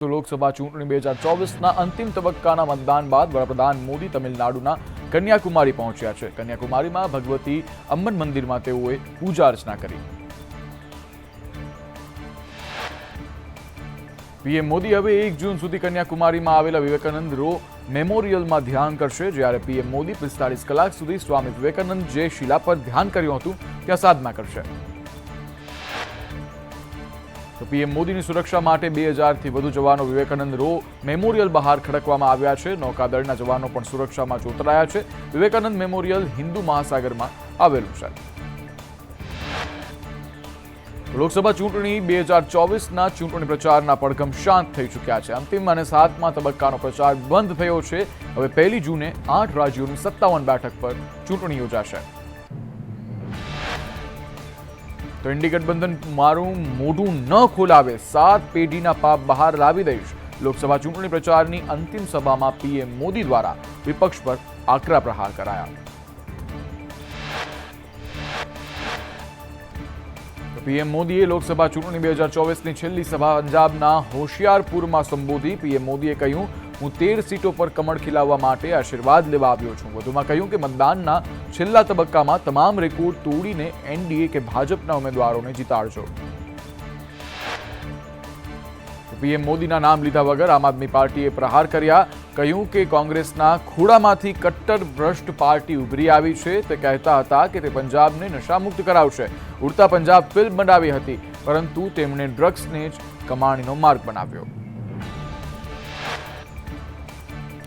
લોકસભા ચૂંટણી 2024ના અંતિમ તબક્કાના મતદાન બાદ વડાપ્રધાન મોદી તમિલનાડુના કન્યાકુમારી પહોંચ્યા છે। કન્યાકુમારીમાં ભગવતી અમ્મન મંદિરમાં તેઓએ પૂજા અર્ચના કરી। પીએમ મોદી હવે 1 જૂન સુધી કન્યાકુમારીમાં આવેલા વિવેકાનંદ રો મેમોરિયલમાં ધ્યાન કરશે, જ્યારે પીએમ મોદી 45 કલાક સુધી સ્વામી વિવેકાનંદ જે શિલા પર ધ્યાન કર્યું હતું ત્યાં સાધના કરશે। તો પીએમ મોદીની સુરક્ષા માટે 2000થી વધુ જવાનો વિવેકાનંદ રો મેમોરિયલ બહાર ખડકવામાં આવ્યા છે। નૌકાદળના જવાનો પણ સુરક્ષામાં જોતરાયા છે। વિવેકાનંદ મેમોરિયલ હિન્દુ મહાસાગરમાં આવેલું છે। લોકસભા ચૂંટણી 2024ના ચૂંટણી પ્રચારના પડઘમ શાંત થઈ ચૂક્યા છે। અંતિમ અને 7મા તબક્કાનો પ્રચાર બંધ થયો છે। હવે 1 જૂને 8 રાજ્યોની 57 બેઠક પર ચૂંટણી યોજાશે। તો ઇન્ડી ગઠબંધન મારું મોઢું ન ખોલાવે, 7 પેઢીના પાપ બહાર લાવી દઈશ। લોકસભા ચૂંટણી પ્રચારની અંતિમ સભામાં પીએમ મોદી દ્વારા વિપક્ષ પર આકરા પ્રહાર કરાયા। પીએમ મોદીએ લોકસભા ચૂંટણી 2024ની છેલ્લી સભા પંજાબના હોશિયારપુરમાં સંબોધી। પીએમ મોદીએ કહ્યું, હું 13 સીટો પર કમળ ખીલાવવા માટે આશીર્વાદ લેવા આવ્યો છું। વધુમાં કહ્યું કે મતદાનના છેલ્લા તબક્કામાં તમામ રેકોર્ડ તોડીને એનડીએ કે ભાજપના ઉમેદવારોને જીતાડજો। પીએમ મોદીના નામ લીધા વગર આમ આદમી પાર્ટીએ પ્રહાર કર્યા। કહ્યું કે કોંગ્રેસના ખોળામાંથી કટ્ટર ભ્રષ્ટ પાર્ટી ઉભરી આવી છે। તે કહેતા હતા કે તે પંજાબને નશામુક્ત કરાવશે। ઉડતા પંજાબ ફિલ્મ બનાવી હતી, પરંતુ તેમણે ડ્રગ્સને જ કમાણીનો માર્ગ બનાવ્યો।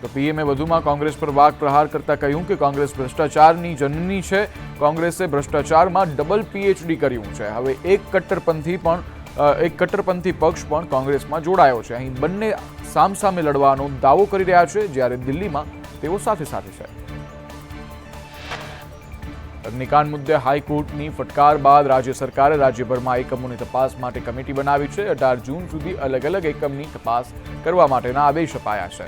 તો પીએમએ વધુમાં કોંગ્રેસ પર વાક પ્રહાર કરતા કહ્યું કે કોંગ્રેસ ભ્રષ્ટાચારની જનની છે। કોંગ્રેસે ભ્રષ્ટાચારમાં ડબલ પીએચડી કર્યું છે। હવે એક કટ્ટરપંથી પક્ષ પણ કોંગ્રેસમાં જોડાયો છે। અહીં બંને સામસામે લડવાનો દાવો કરી રહ્યા છે, જ્યારે દિલ્હીમાં તેઓ સાથે સાથે છે। અગ્નિકાંડ મુદ્દે હાઈકોર્ટની ફટકાર બાદ રાજ્ય સરકારે રાજ્યભરમાં એકમોની તપાસ માટે કમિટી બનાવી છે। 18 જૂન સુધી અલગ અલગ એકમની તપાસ કરવા માટેના આદેશ અપાયા છે।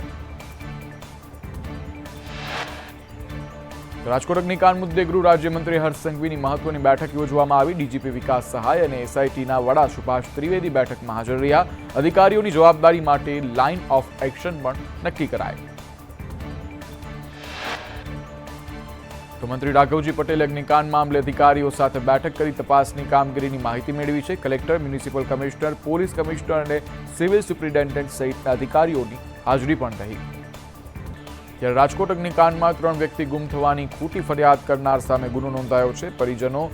રાજકોટ અગ્નિકાંડ મુદ્દે ગૃહ રાજ્યમંત્રી હર્ષ સંઘવીની મહત્વની બેઠક યોજવામાં આવી। ડીજીપી વિકાસ સહાય અને એસઆઈટીના વડા સુભાષ ત્રિવેદી બેઠકમાં હાજર રહ્યા। અધિકારીઓની જવાબદારી માટે લાઇન ઓફ એક્શન પણ નક્કી કરાય। તો મંત્રી રાઘવજી પટેલે અગ્નિકાંડ મામલે અધિકારીઓ સાથે બેઠક કરી તપાસની કામગીરીની માહિતી મેળવી છે। Collector, municipal commissioner, police commissioner અને સિવિલ સુપ્રિન્ટેન્ડન્ટ સહિતના અધિકારીઓની હાજરી પણ રહી। ત્યારે રાજકોટ અગ્નિકાંડમાં 3 વ્યક્તિ ગુમ થવાની ખોટી ફરિયાદ કરનાર સામે ગુનો નોંધાયો છે। પરિજનો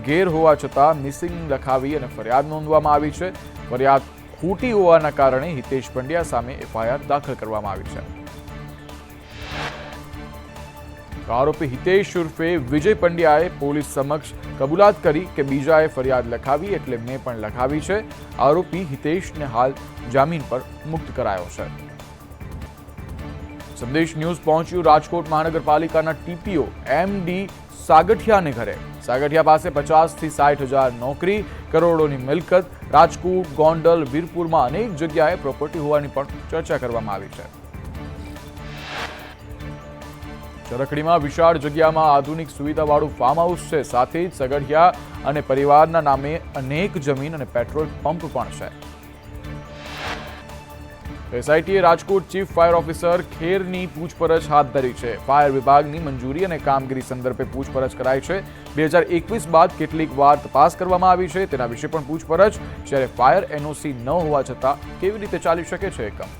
ગેર હોવા છતાં મિસિંગ લખાવી અને ફરિયાદ નોંધવામાં આવી છે। ફરિયાદ ખોટી હોવાના કારણે હિતેશ પંડ્યા સામે એફઆઈઆર દાખલ કરવામાં આવી છે। આરોપી હિતેશ ઉર્ફે વિજય પંડ્યાએ પોલીસ સમક્ષ કબૂલાત કરી કે બીજાએ ફરિયાદ લખાવી એટલે મેં પણ લખાવી છે। આરોપી હિતેશને હાલ જામીન પર મુક્ત કરાયો છે। સંદેશ ન્યૂઝ પહોંચ્યું રાજકોટ મહાનગરપાલિકાના ટીપીઓ એમડી સાગઠિયાને ઘરે। સાગઠિયા પાસે 50 થી 60 હજાર નોકરી, કરોડોની મિલકત, રાજકોટ, ગોંડલ, વીરપુરમાં અનેક જગ્યાએ પ્રોપર્ટી હોવાની પણ ચર્ચા કરવામાં આવી છે। ચરખડીમાં વિશાળ જગ્યામાં આધુનિક સુવિધાવાળું ફાર્મ હાઉસ છે। સાથે જ સગઠિયા અને પરિવારના નામે અનેક જમીન અને પેટ્રોલ પંપ પણ છે। એસઆઈટીએ રાજકોટ ચીફ ફાયર ઓફિસર ખેરની પૂછપરછ હાથ ધરી છે। ફાયર વિભાગની મંજૂરી અને કામગીરી સંદર્ભે પૂછપરછ કરાઈ છે। 2021 બાદ કેટલીક વાર તપાસ કરવામાં આવી છે, તેના વિશે પણ પૂછપરછ। જ્યારે ફાયર એનઓસી ન હોવા છતાં કેવી રીતે ચાલી શકે છે એકમ?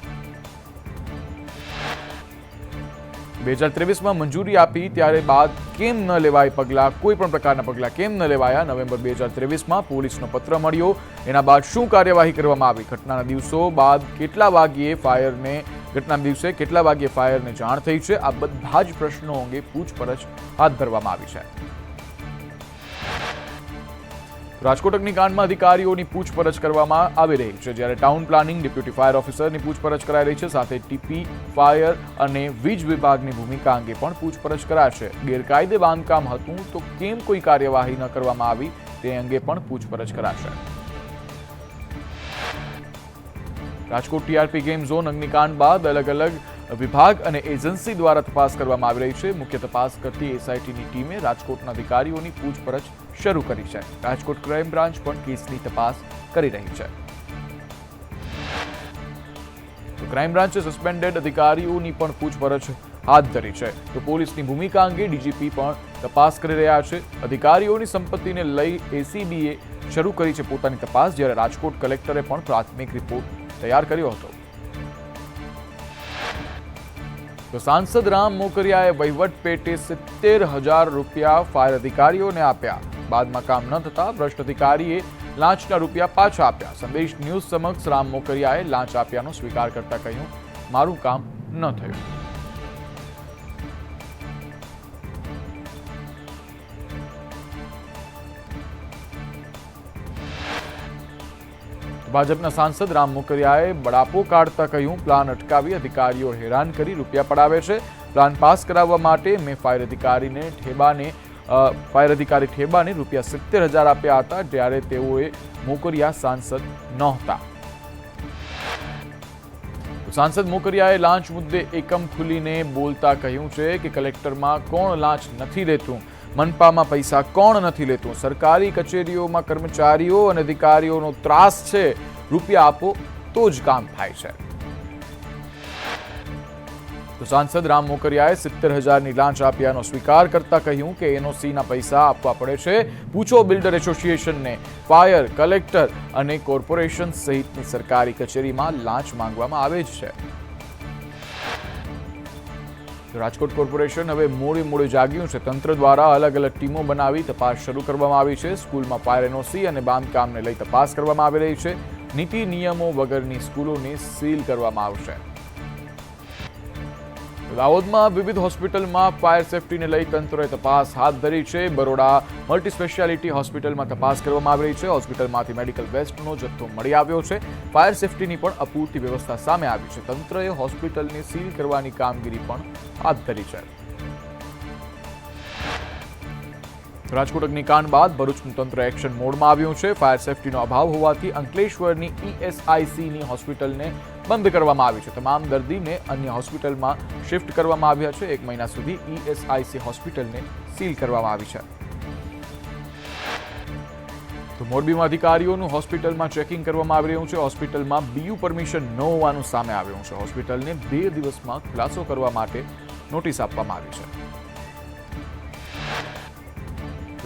2023માં મંજૂરી આપી ત્યારે બાદ કેમ ન લેવાય પગલાં? કોઈ પણ પ્રકારના પગલાં કેમ ન લેવાયા? નવેમ્બર 2023માં પોલીસનો પત્ર મળ્યો, એના બાદ શું કાર્યવાહી કરવામાં આવી? ઘટનાના દિવસો બાદ કેટલા વાગ્યે ફાયરને જાણ થઈ છે? આ બધા જ પ્રશ્નો અંગે પૂછપરછ હાથ ધરવામાં આવી છે। રાજકોટ અગ્નિકાંડમાં અધિકારીઓની પૂછપરછ કરવામાં આવી રહી છે, જ્યારે ટાઉન પ્લાનિંગ, ડેપ્યુટી ફાયર ઓફિસરની પૂછપરછ કરાઈ રહી છે। સાથે ટીપી, ફાયર અને વીજ વિભાગની ભૂમિકા અંગે પણ પૂછપરછ કરાશે। ગેરકાયદે બાંધકામ હતું તો કેમ કોઈ કાર્યવાહી ન કરવામાં આવી તે અંગે પણ પૂછપરછ કરાશે। રાજકોટ ટીઆરપી ગેમ ઝોન અગ્નિકાંડ બાદ અલગ અલગ વિભાગ અને એજન્સી દ્વારા તપાસ કરવામાં આવી રહી છે। મુખ્ય તપાસ કરતી એસઆઈટીની ટીમે રાજકોટના અધિકારીઓની પૂછપરછ શરૂ કરી છે। રાજકોટ ક્રાઇમ બ્રાન્ચ પણ કેસની તપાસ કરી રહી છે। ક્રાઇમ બ્રાન્ચે સસ્પેન્ડેડ અધિકારીઓની પણ પૂછપરછ હાથ ધરી છે. તો પોલીસની ભૂમિકા અંગે ડીજીપી પણ તપાસ કરી રહ્યા છે. અધિકારીઓની સંપત્તિને લઈ એસીબીએ શરૂ કરી છે પોતાની તપાસ, જ્યારે રાજકોટ કલેક્ટરે પણ પ્રાથમિક રિપોર્ટ તૈયાર કર્યો હતો. તો સાંસદ રામ મોકરિયાએ વહીવટ પેટે 70,000 રૂપિયા ફાયર અધિકારીઓને આપ્યા. બાદમાં કામ ન થતા ભ્રષ્ટ અધિકારીએ લાંચના રૂપિયા પાછા આપ્યા. સંદેશ ન્યૂઝ સમક્ષ રામ મોકરિયાએ લાંચ આપ્યાનો સ્વીકાર કરતા કહ્યું, મારું કામ ન થયું. ભાજપના સાંસદ રામ મોકરિયાએ બળાપો કાઢતા કહ્યું, પ્લાન અટકાવી અધિકારીઓ હેરાન કરી રૂપિયા પડાવે છે. પ્લાન પાસ કરાવવા માટે મેં ફાયર અધિકારી ઠેબાને રૂપિયા 70,000 આપ્યા હતા, જ્યારે તેઓએ મોકરિયા સાંસદ નહોતા. સાંસદ મોકરિયાએ લાંચ મુદ્દે એકમ ખુલીને બોલતા કહ્યું છે કે કલેક્ટરમાં કોણ લાંચ નથી લેતું, મનપામાં પૈસા કોણ નથી લેતું, સરકારી કચેરીઓમાં કર્મચારીઓ અને અધિકારીઓનો ત્રાસ છે, રૂપિયા આપો તો જ કામ થાય છે. તો સાંસદ રામ મોકરિયાએ 70,000ની લાંચ આપ્યાનો સ્વીકાર કરતા કહ્યું કે એનઓસીના પૈસા આપવા પડે છે. પૂછો બિલ્ડર એસોસિએશનને. ફાયર, કલેક્ટર અને કોર્પોરેશન સહિતની સરકારી કચેરીમાં લાંચ માંગવામાં આવે જ છે. રાજકોટ કોર્પોરેશન હવે મોડે જાગ્યું છે. તંત્ર દ્વારા અલગ અલગ ટીમો બનાવી તપાસ શરૂ કરવામાં આવી છે. સ્કૂલમાં ફાયર એનઓસી અને બાંધકામને લઈ તપાસ કરવામાં આવી રહી છે. નીતિ નિયમો વગરની સ્કૂલોને સીલ કરવામાં આવશે. દાહોદમાં વિવિધ હોસ્પિટલમાં ફાયર સેફટીને લઈ તંત્રએ તપાસ હાથ ધરી છે. બરોડા મલ્ટી સ્પેશિયાલિટી હોસ્પિટલમાં તપાસ કરવામાં આવી રહી છે. હોસ્પિટલમાંથી મેડિકલ વેસ્ટનો જથ્થો મળી આવ્યો છે. ફાયર સેફટીની પણ અપૂરતી વ્યવસ્થા સામે આવી છે. તંત્રએ હોસ્પિટલને સીલ કરવાની કામગીરી પણ હાથ ધરી છે. રાજકોટ અગ્નિકાંડ બાદ ભરૂચનું તંત્ર એક્શન મોડમાં આવ્યું છે. ફાયર સેફટીનો અભાવ હોવાથી અંકલેશ્વરની ઈએસઆઈસીની હોસ્પિટલને બંધ કરવામાં આવી છે. તમામ દર્દીને અન્ય હોસ્પિટલમાં શિફ્ટ કરવામાં આવ્યા છે. 1 મહિના સુધી ઈએસઆઈસી હોસ્પિટલને સીલ કરવામાં આવી છે. તો મોરબીમાં અધિકારીઓનું હોસ્પિટલમાં ચેકિંગ કરવામાં આવી રહ્યું છે. હોસ્પિટલમાં બીયુ પરમિશન ન હોવાનું સામે આવ્યું છે. હોસ્પિટલને 2 દિવસમાં ખુલાસો કરવા માટે નોટિસ આપવામાં આવી છે.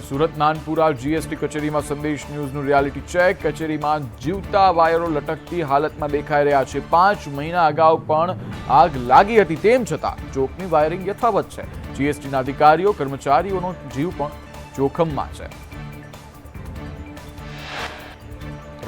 સુરત નાનપુરા જીએસટી કચેરીમાં સંદેશ ન્યૂઝનું રિયાલિટી ચેક. કચેરીમાં જીવતા વાયરો લટકતી હાલતમાં દેખાઈ રહ્યા છે. 5 મહિના અગાઉ પણ આગ લાગી હતી, તેમ છતાં ચોકની વાયરિંગ યથાવત છે. જીએસટીના અધિકારીઓ, કર્મચારીઓનો જીવ પણ જોખમમાં છે.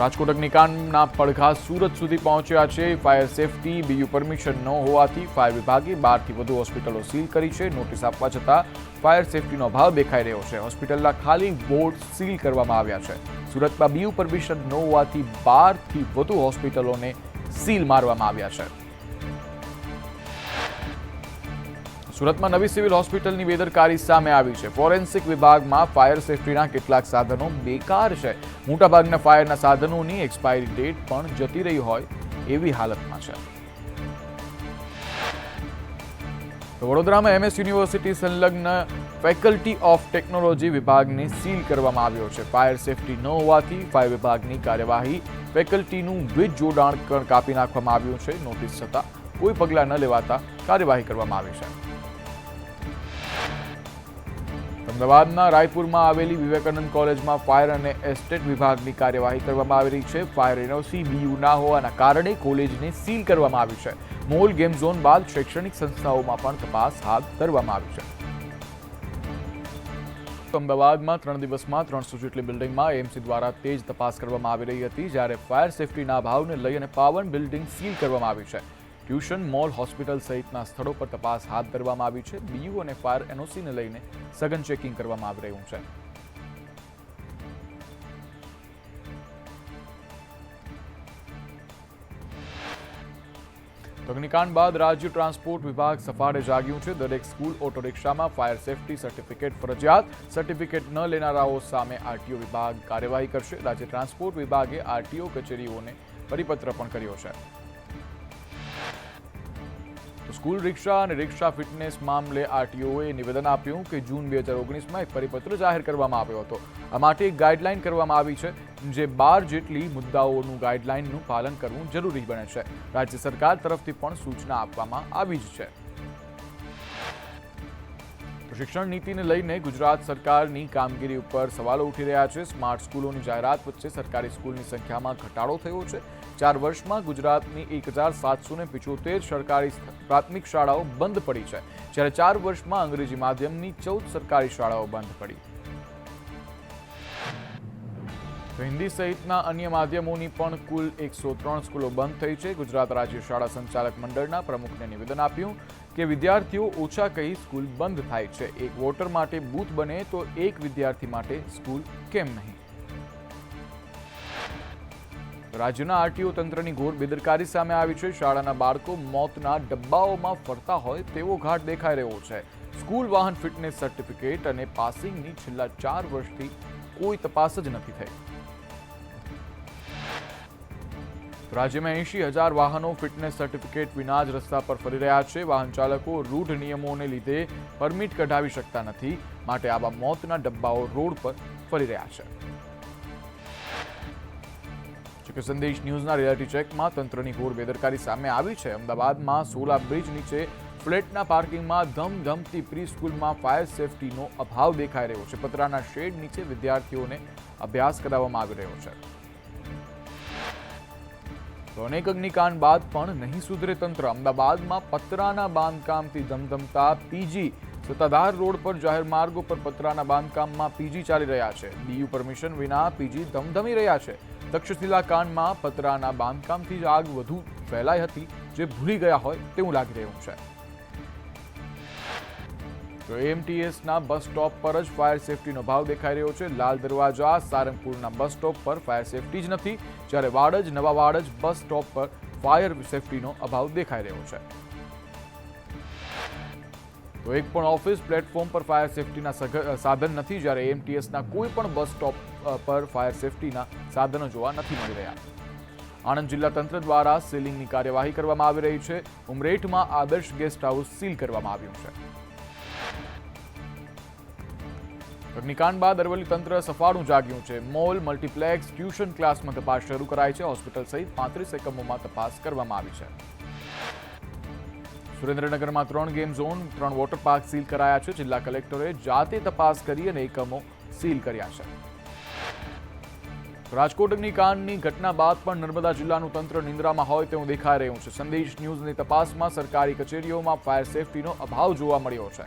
રાજકોટ અગ્નિકાંડના પડઘા સુરત સુધી પહોંચ્યા છે. ફાયર સેફટી, બીયુ પરમિશન ન હોવાથી ફાયર વિભાગે 12 થી વધુ હોસ્પિટલો સીલ કરી છે. નોટિસ આપવા છતાં ફાયર સેફટીનો અભાવ દેખાઈ રહ્યો છે. હોસ્પિટલના ખાલી બોર્ડ સીલ કરવામાં આવ્યા છે. સુરતમાં બીયુ પરમિશન ન હોવાથી 12 થી વધુ હોસ્પિટલોને સીલ મારવામાં આવ્યા છે. સુરતમાં નવી સિવિલ હોસ્પિટલની બેદરકારી સામે આવી છે. ફોરેન્સિક વિભાગમાં ફાયર સેફટીના કેટલાક સાધનો બેકાર છે. મોટાભાગના ફાયરના સાધનોની એક્સપાયરી ડેટ પણ જતી રહી હોય એવી હાલતમાં છે. વડોદરામાં એમએસ યુનિવર્સિટી સંલગ્ન ફેકલ્ટી ઓફ ટેકનોલોજી વિભાગને સીલ કરવામાં આવ્યો છે. ફાયર સેફટી ન હોવાથી ફાયર વિભાગની કાર્યવાહી ફેકલ્ટીનું વીજ જોડાણ કાપી નાખવામાં આવ્યું છે. નોટિસ છતાં કોઈ પગલાં ન લેવાતા કાર્યવાહી કરવામાં આવી છે. અમદાવાદના રાયપુરમાં આવેલી વિવેકાનંદ કોલેજમાં ફાયર અને એસ્ટેટ વિભાગની કાર્યવાહી કરવામાં આવી રહી છે. ફાયર એનઓસી બીયુ ના હોવાના કારણે કોલેજને સીલ કરવામાં આવી છે. મોલ ગેમ ઝોન બાદ શૈક્ષણિક સંસ્થાઓમાં પણ તપાસ હાથ ધરવામાં આવી છે. અમદાવાદમાં 3 દિવસમાં 300 જેટલી બિલ્ડિંગમાં એએમસી દ્વારા તેજ તપાસ કરવામાં આવી રહી હતી, જ્યારે ફાયર સેફટીના અભાવને લઈ અને 52 બિલ્ડિંગ સીલ કરવામાં આવી છે. ટ્યુશન, મોલ, હોસ્પિટલ સહિતના સ્થળો પર તપાસ હાથ ધરવામાં આવી છે. બીયુ અને ફાયર એનઓસીને લઈને સઘન ચેકિંગ કરવામાં આવી રહ્યું છે. અગ્નિકાંડ બાદ રાજ્ય ટ્રાન્સપોર્ટ વિભાગ સફાળે જાગ્યું છે. દરેક સ્કૂલ ઓટો રિક્ષામાં ફાયર સેફટી સર્ટિફિકેટ ફરજિયાત. સર્ટિફિકેટ ન લેનારાઓ સામે આરટીઓ વિભાગ કાર્યવાહી કરશે. રાજ્ય ટ્રાન્સપોર્ટ વિભાગે આરટીઓ કચેરીઓને પરિપત્ર પણ કર્યો છે. સ્કૂલ રિક્ષા અને રિક્ષા ફિટનેસ મામલે આરટીઓએ નિવેદન આપ્યું કે જૂન 2019માં એક પરિપત્ર જાહેર કરવામાં આવ્યો હતો. આ માટે એક ગાઈડલાઈન કરવામાં આવી છે, જે 12 જેટલી મુદ્દાઓનું ગાઈડલાઈનનું પાલન કરવું જરૂરી બને છે. રાજ્ય સરકાર તરફથી પણ સૂચના આપવામાં આવી જ છે. શિક્ષણ નીતિને લઈને ગુજરાત સરકારની કામગીરી ઉપર સવાલો ઉઠી રહ્યા છે. સ્માર્ટ સ્કૂલોની જાહેરાત વચ્ચે સરકારી સ્કૂલની સંખ્યામાં ઘટાડો થયો છે. 4 વર્ષમાં ગુજરાતની 1775 સરકારી પ્રાથમિક શાળાઓ બંધ પડી છે, જ્યારે 4 વર્ષમાં અંગ્રેજી માધ્યમની 14 સરકારી શાળાઓ બંધ પડી. હિન્દી સહિતના અન્ય માધ્યમોની પણ કુલ 103 સ્કૂલો બંધ થઈ છે. ગુજરાત રાજ્ય શાળા સંચાલક મંડળના પ્રમુખને નિવેદન આપ્યું કે વિદ્યાર્થીઓ ઓછા કહી સ્કૂલ બંધ થાય છે. એક વોટર માટે બૂથ બને તો એક વિદ્યાર્થી માટે સ્કૂલ કેમ નહીં? રાજ્યના આરટીઓ તંત્રની ઘોર બેદરકારી સામે આવી છે. શાળાના બાળકો મોતના ડબ્બાઓમાં ફરતા હોય તેવો ઘાટ દેખાઈ રહ્યો છે. સ્કૂલ વાહન ફિટનેસ સર્ટિફિકેટ અને પાસિંગની છેલ્લા 4 વર્ષથી કોઈ તપાસ જ નથી થઈ. રાજ્યમાં 80,000 વાહનો ફિટનેસ સર્ટિફિકેટ વિના જ રસ્તા પર ફરી રહ્યા છે. વાહન ચાલકો રૂઢ નિયમોને લીધે પરમિટ કઢાવી શકતા નથી, માટે આવા મોતના ડબ્બાઓ રોડ પર ફરી રહ્યા છે. સંદેશ ન્યૂઝના રિયાલિટી ચેકમાં તંત્રની ઘોર બેદરકારી સામે આવી છે. અમદાવાદમાં સોલા બ્રિજ નીચે ફ્લેટના પાર્કિંગમાં ધમધમતી પ્રી સ્કૂલમાં ફાયર સેફટીનો અભાવ દેખાઈ રહ્યો છે. પતરાના શેડ નીચે વિદ્યાર્થીઓને અભ્યાસ કરાવવામાં આવી રહ્યો છે. તો અનેક અગ્નિકાંડ બાદ પણ નહીં સુધરે તંત્ર. અમદાવાદમાં પતરાના બાંધકામથી ધમધમતા પીજી સત્તાધાર રોડ પર જાહેર માર્ગો પર પતરાના બાંધકામમાં પીજી ચાલી રહ્યા છે. ડીયુ પરમિશન વિના પીજી ધમધમી રહ્યા છે. તક્ષશિલા કાંડમાં પતરાના બાંધકામથી જ આગ વધુ ફેલાઈ હતી, જે ભૂલી ગયા હોય તેવું લાગી રહ્યું છે. તો એએમટીએસના બસ સ્ટોપ પર જ ફાયર સેફટીનો અભાવ દેખાઈ રહ્યો છે. લાલ દરવાજા સારંગપુરના બસ સ્ટોપ પર ફાયર સેફટી જ નથી, જ્યારે વાડજ નવા વાડજ બસ સ્ટોપ પર ફાયર સેફટીનો અભાવ દેખાઈ રહ્યો છે. તો એક પણ ઓફિસ પ્લેટફોર્મ પર ફાયર સેફટીના સાધન નથી, જ્યારે એએમટીએસના કોઈ પણ બસ સ્ટોપ પર ફાયર સેફટીના સાધનો જોવા નથી મળી રહ્યા. આણંદ જિલ્લા તંત્ર દ્વારા સીલિંગની કાર્યવાહી કરવામાં આવી રહી છે. ઉમરેઠમાં આદર્શ ગેસ્ટ હાઉસ સીલ કરવામાં આવ્યું છે. અગ્નિકાંડ બાદ અરવલ્લી તંત્ર સફાળું જાગ્યું છે. મોલ, મલ્ટીપ્લેક્સ, ટ્યુશન ક્લાસમાં તપાસ શરૂ કરાઈ છે. હોસ્પિટલ સહિત 35 એકમોમાં તપાસ કરવામાં આવી છે. સુરેન્દ્રનગરમાં 3 game zone, 3 water park seal કરાયા છે. જિલ્લા કલેક્ટરે જાતે તપાસ કરી અને એકમો સીલ કર્યા છે. રાજકોટ અગ્નિકાંડની ઘટના બાદ પણ નર્મદા જિલ્લાનું તંત્ર નિંદ્રામાં હોય તેવું દેખાઈ રહ્યું છે. સંદેશ ન્યૂઝની તપાસમાં સરકારી કચેરીઓમાં ફાયર સેફટીનો અભાવ જોવા મળ્યો છે.